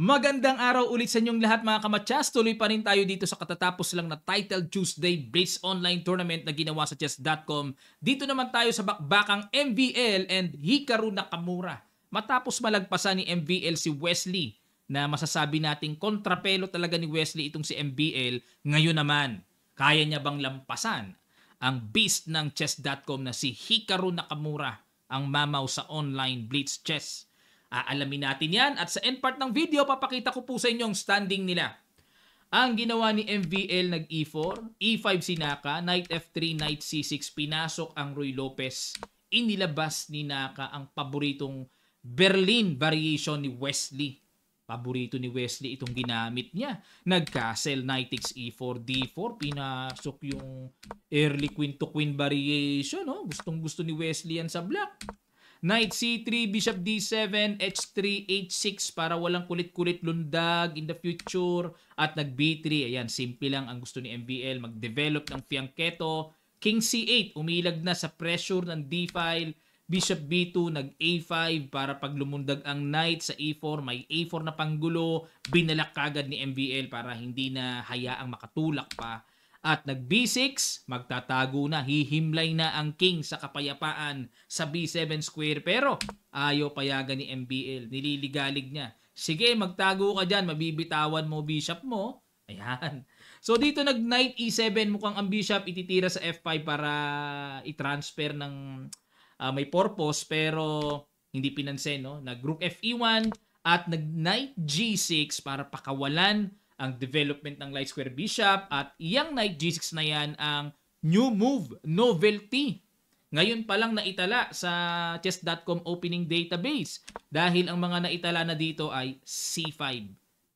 Magandang araw ulit sa inyong lahat mga kamatyas. Tuloy pa rin tayo dito sa katatapos lang na Title Tuesday Blitz Online Tournament na ginawa sa chess.com. Dito naman tayo sa bakbakang MVL and Hikaru Nakamura. Matapos malagpasan ni MVL si Wesley na masasabi nating kontrapelo talaga ni Wesley itong si MVL, ngayon naman, kaya niya bang lampasan ang beast ng chess.com na si Hikaru Nakamura, ang mamaw sa online Blitz Chess? Aalamin natin yan at sa end part ng video, papakita ko po sa inyo ang standing nila. Ang ginawa ni MVL nag-E4, E5 si Naka, Knight F3, Knight C6, pinasok ang Ruy Lopez. Inilabas ni Naka ang paboritong Berlin variation ni Wesley. Paborito ni Wesley itong ginamit niya. Nag-castle, Knight X, E4, D4, pinasok yung early queen to queen variation. No? Gustong-gusto ni Wesley yan sa black. Knight C3, Bishop D7, H3, H6 para walang kulit-kulit lundag in the future. At nag-B3. Ayan, simple lang ang gusto ni MVL. Mag-develop ng fianchetto. King C8, umilag na sa pressure ng D-file. Bishop B2, nag-A5 para pag lumundag ang knight sa E4. May A4 na panggulo. Binalak kagad ni MVL para hindi na hayaang makatulak pa. At nag-B6, magtatago na, hihimlay na ang king sa kapayapaan sa B7 square. Pero ayaw payagan ni MVL, nililigalig niya. Sige, magtago ka dyan, mabibitawan mo bishop mo. Ayan. So dito nag-knight E7, mukhang ang bishop ititira sa F5 para i-transfer ng may purpose. Pero hindi pinansin, no? Nag-rook FE1 at nag-knight G6 para pakawalan ang development ng light square bishop at iyang knight G6 na yan ang new move, novelty. Ngayon pa lang naitala sa chess.com opening database dahil ang mga naitala na dito ay C5.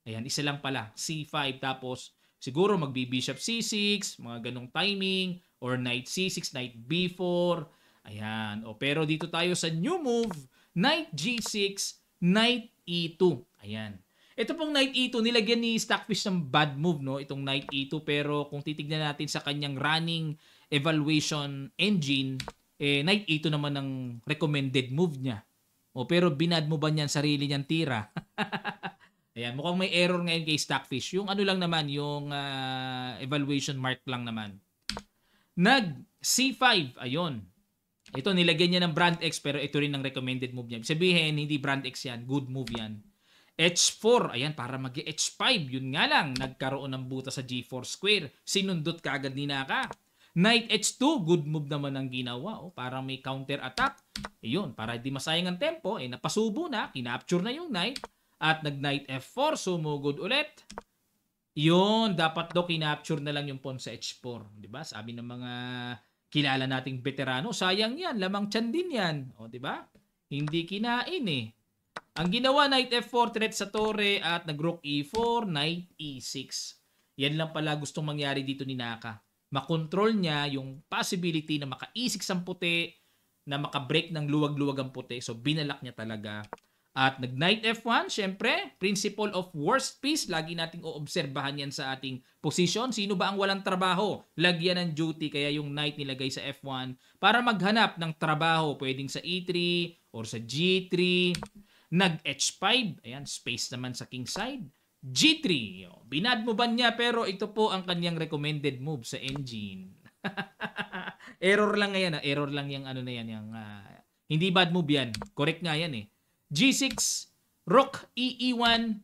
Ayan, isa lang pala, C5 tapos siguro magbi-bishop C6, mga ganong timing or knight C6, knight B4. Ayan, pero dito tayo sa new move, knight G6, knight E2. Ayan. Ito pong knight E2, nilagyan ni Stockfish ng bad move, no? Itong knight E2, pero kung titignan natin sa kanyang running evaluation engine, knight E2 naman ang recommended move niya. Pero binad mo ba niyan sarili niyang tira? Ayan, mukhang may error ngayon kay Stockfish. Yung ano lang naman, yung evaluation mark lang naman. Nag C5, ayun. Ito, nilagyan niya ng brand X, pero ito rin ang recommended move niya. Sabihin, hindi brand X yan, good move yan. H4, ayan, para mag-H5. Yun nga lang, nagkaroon ng buta sa G4 square. Sinundot ka agad ni Naka. Knight H2, good move naman ang ginawa. Para may counter attack. Ayun, para di masayang ang tempo, napasubo na, kinapture na yung knight. At nag-knight F4, sumugod ulit. Yun, dapat daw kinapture na lang yung pawn sa H4. Diba? Sabi ng mga kilala nating veterano, sayang yan, lamang tiyan din yan. Diba? Hindi kinain Ang ginawa, knight F4, threat sa torre at nag-rook E4, knight E6. Yan lang pala gustong mangyari dito ni Naka. Makontrol niya yung possibility na maka-E6 ang puti, na maka-break ng luwag-luwag ang puti. So, binalak niya talaga. At nag-knight F1, syempre, principle of worst piece. Lagi nating oobserbahan yan sa ating position. Sino ba ang walang trabaho? Lagyan ng duty, kaya yung knight nilagay sa F1 para maghanap ng trabaho. Pwedeng sa E3 or sa G3. Nag-H5, ayan, space naman sa king side. G3, binad mo ba niya, pero ito po ang kanyang recommended move sa engine. Error lang ngayon, error lang yung ano na yan, yung, hindi bad move yan. Correct nga yan G6, rook E1,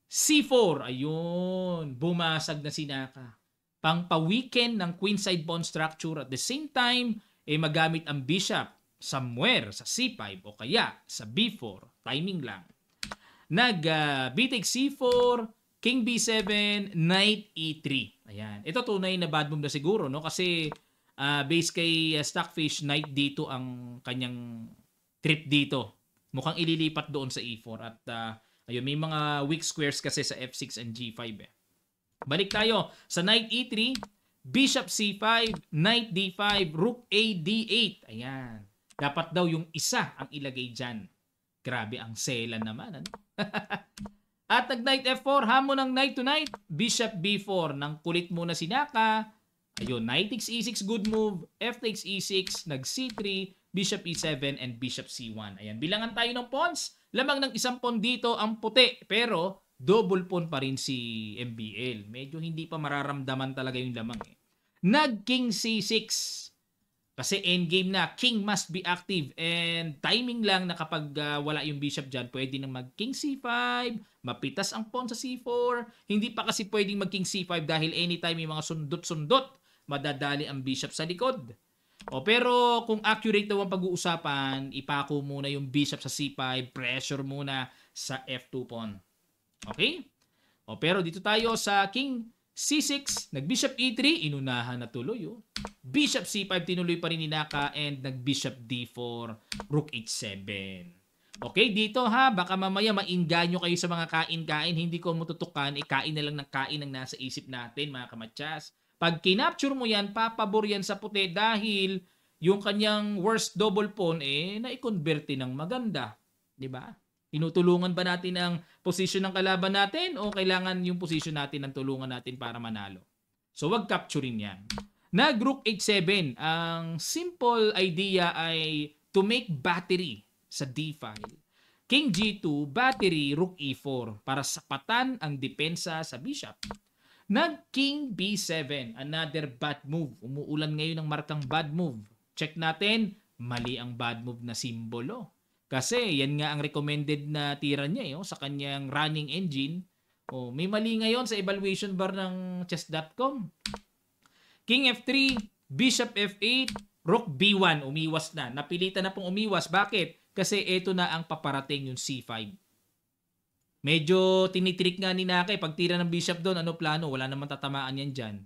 C4, ayun, bumasag na si Naka. Pang-pa-weekend ng queenside pawn structure at the same time, magamit ang bishop somewhere sa C5 o kaya sa B4. Timing lang. B takes C4, King B7, Knight E3. Ayan. Ito tunay na bad move na siguro, no? Kasi base kay Stockfish, Knight D2 ang kanyang trip dito. Mukhang ililipat doon sa E4 at ayun, may mga weak squares kasi sa F6 and G5 Balik tayo sa Knight E3, Bishop C5, Knight D5, Rook A D8. Ayan. Dapat daw yung isa ang ilagay dyan. Grabe ang selan naman. At nag-knight F4, hamon ng knight to knight. Bishop B4, nang kulit muna si Naka. Ayun, knight takes E6, good move. F takes E6, nag C3, Bishop E7, and Bishop C1. Ayan, bilangan tayo ng pawns. Lamang ng isang pawn dito ang puti. Pero double pawn pa rin si MBL. Medyo hindi pa mararamdaman talaga yung lamang eh. Nag-king C6. Kasi endgame na, king must be active and timing lang na kapag wala yung bishop dyan, pwede nang mag-king C5, mapitas ang pawn sa C4. Hindi pa kasi pwedeng mag-king C5 dahil anytime may mga sundot-sundot, madadali ang bishop sa likod. Pero kung accurate daw ang pag-uusapan, ipako muna yung bishop sa C5, pressure muna sa F2 pawn. Okay? Pero dito tayo sa king C6, nag-bishop E3, inunahan na tuloy. Bishop C5, tinuloy pa rin ni Naka and nag-bishop D4, rook H7. Okay, dito ha, baka mamaya mainganyo kayo sa mga kain-kain, hindi ko matutukan, kain na lang ng kain ang nasa isip natin mga kamatsas. Pag kinapture mo yan, papabor yan sa puti dahil yung kanyang worst double pawn na-converte ng maganda. Diba? Tinutulungan ba natin ang position ng kalaban natin o kailangan yung position natin ang tulungan natin para manalo? So wag capturing yan. Nag-rook H7. Ang simple idea ay to make battery sa D-file. King G2, battery, rook E4 para sapatan ang depensa sa bishop. Nag-king B7. Another bad move. Umuulan ngayon ng markang bad move. Check natin, mali ang bad move na simbolo. Kasi yan nga ang recommended na tira niya sa kanyang running engine. May mali ngayon sa evaluation bar ng chess.com. King F3, Bishop F8, Rook B1, umiwas na. Napilitan na pong umiwas. Bakit? Kasi ito na ang paparating yung C5. Medyo tinitrik nga ni Naka pag tira ng Bishop doon, ano plano? Wala namang tatamaan yan dyan.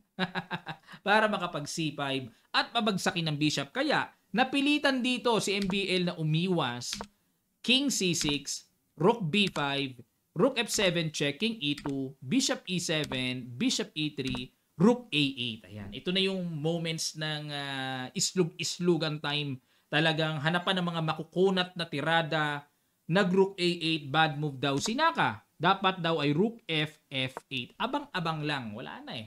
Para makapag C5 at pabagsakin ng Bishop. Kaya napilitan dito si MBL na umiwas. King C6, Rook B5, Rook F7 check, King E2, Bishop E7, Bishop E3, Rook A8. Ayan. Ito na yung moments ng islug-islugan time. Talagang hanapan ng mga makukunat na tirada. Nag-Rook A8, bad move daw si Naka. Dapat daw ay Rook F, F8. Abang-abang lang. Wala na eh.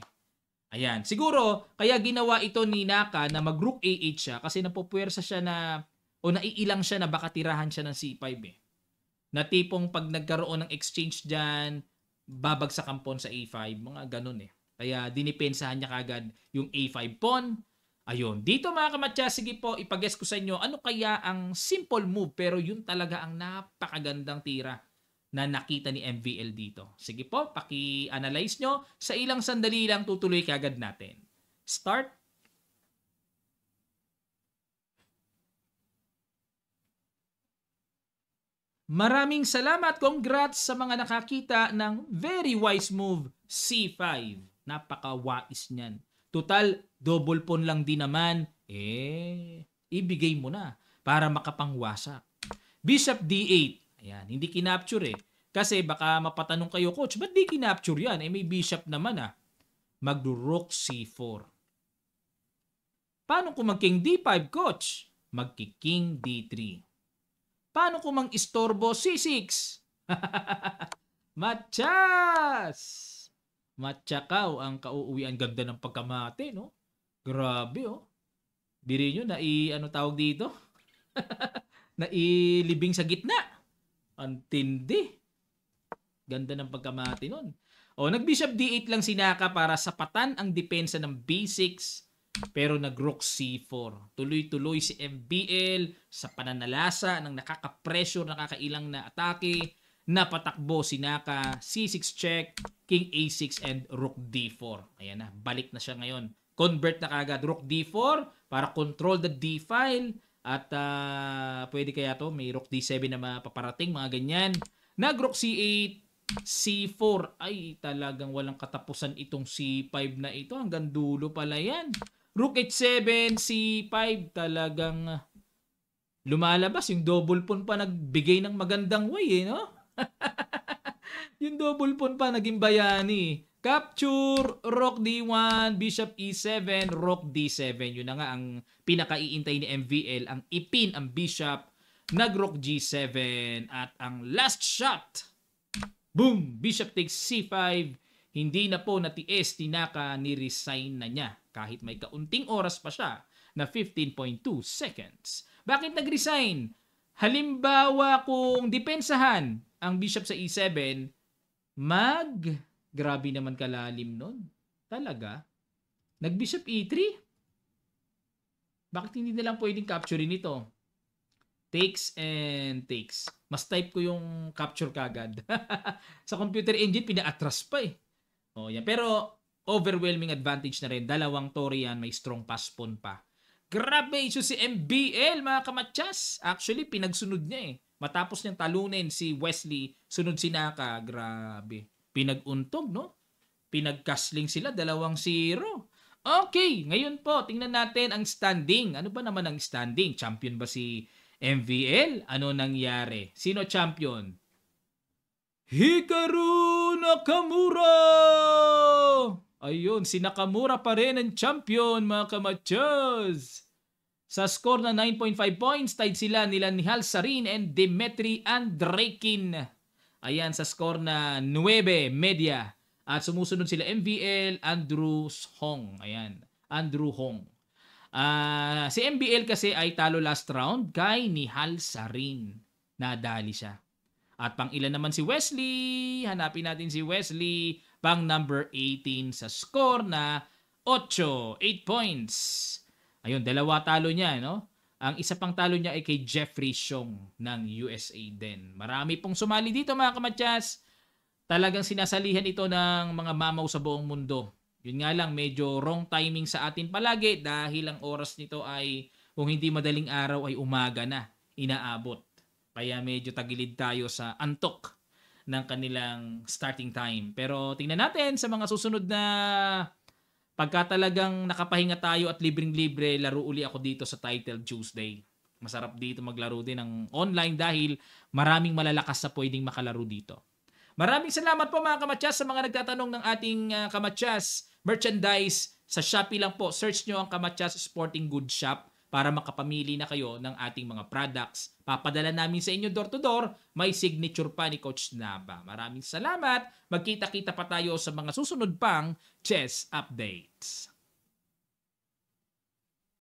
Ayan. Siguro, kaya ginawa ito ni Naka na mag-Rook A8 siya kasi napupuwersa siya na o naiilang siya na baka tirahan siya ng C5 eh. Na tipong pag nagkaroon ng exchange dyan, babagsak ang pawn sa A5. Mga ganun eh. Kaya dinipensahan niya kagad yung A5 pawn. Ayun. Dito mga kamatya, sige po, ipag-guess ko sa inyo, ano kaya ang simple move pero yun talaga ang napakagandang tira na nakita ni MVL dito. Sige po, paki-analyze nyo. Sa ilang sandali lang tutuloy kagad natin. Start. Maraming salamat, congrats sa mga nakakita ng very wise move, C5. Napaka-wais niyan. Total, double pawn lang din naman. Ibigay mo na para makapangwasak. Bishop D8. Ayan, hindi kinapture eh. Kasi baka mapatanong kayo, coach, ba't di kinapture yan? May bishop naman ah. Mag-rook C4. Paano kung mag-king D5, coach? Mag-king D3. Paano kung mang-istorbo C6? Matchas! Matchakaw ang kauuwian. Ganda ng pagkamate, no? Grabe, oh. Biri nyo, ano tawag dito? Nailibing sa gitna. Antindi. Ganda ng pagkamate nun. Nag-bishop D8 lang si Naka para sapatan ang depensa ng B6. Pero nag-rook C4. Tuloy-tuloy si MBL sa pananalasa ng nakaka-pressure, nakakailang na atake. Napatakbo si Naka, C6 check, King A6 and Rook D4. Ayan na, balik na siya ngayon. Convert na kagad, Rook D4 para control the D file. At pwede kaya to, may Rook D7 na mapaparating, mga ganyan. Nag-Rook C8, C4. Ay, talagang walang katapusan itong C5 na ito. Hanggang dulo pala yan. Rook H7, C5, talagang lumalabas. Yung double pawn pa nagbigay ng magandang way, no? Yung double pawn pa naging bayani. Capture, Rook D1, Bishop E7, Rook D7. Yun na nga ang pinakaiintay ni MVL, ang ipin ang Bishop, nag-Rook G7, at ang last shot, boom! Bishop takes C5. Hindi na po natiis ni Naka, ni-resign na niya. Kahit may kaunting oras pa siya na 15.2 seconds. Bakit nag-resign? Halimbawa kung depensahan ang bishop sa E7, Grabe naman kalalim nun. Talaga? Nag-bishop e3? Bakit hindi na lang pwedeng capturein ito? Takes and takes. Mas type ko yung capture kagad. Sa computer engine, pina-atras pa eh. Oh, yan. Pero overwhelming advantage na rin. Dalawang tore yan, may strong pass pawn pa. Grabe issue si MBL, mga kamatsas. Actually, pinagsunod niya eh. Matapos niyang talunin si Wesley, sunod si Naka. Grabe. Pinag-untog, no? Pinag-castling sila, 2-0. Okay, ngayon po, tingnan natin ang standing. Ano ba naman ang standing? Champion ba si MVL? Ano nangyari? Sino champion? Hikaru Nakamura! Ayun, si Nakamura pa rin ang champion, mga kamatsas. Sa score na 9.5 points, tied sila nila Nihal Sarin and Dimitri Andrekin. Ayan, sa score na 9 media. At sumusunod sila MVL, Andrew Hong. Ayan, Andrew Hong. Si MBL kasi ay talo last round kay Nihal Sarin. Nadali siya. At pang ilan naman si Wesley. Hanapin natin si Wesley. Pang number 18 sa score na 8 points. Ayun, 2 talo niya, no? Ang isa pang talo niya ay kay Jeffrey Xiong ng USA din. Marami pong sumali dito, mga kamatsas. Talagang sinasalihan ito ng mga mamaw sa buong mundo. Yun nga lang, medyo wrong timing sa atin palagi dahil ang oras nito ay kung hindi madaling araw ay umaga na inaabot. Kaya medyo tagilid tayo sa antok ng kanilang starting time. Pero tingnan natin sa mga susunod na pagka talagang nakapahinga tayo at libreng-libre, laro uli ako dito sa Title Tuesday. Masarap dito maglaro din ng online dahil maraming malalakas na pwedeng makalaro dito. Maraming salamat po, mga kamatsas, sa mga nagtatanong ng ating kamatsas merchandise. Sa Shopee lang po, search nyo ang Kamatsas Sporting Goods Shop para makapamili na kayo ng ating mga products. Papadala namin sa inyo door to door, may signature pa ni Coach Naba. Maraming salamat. Magkita-kita pa tayo sa mga susunod pang chess updates.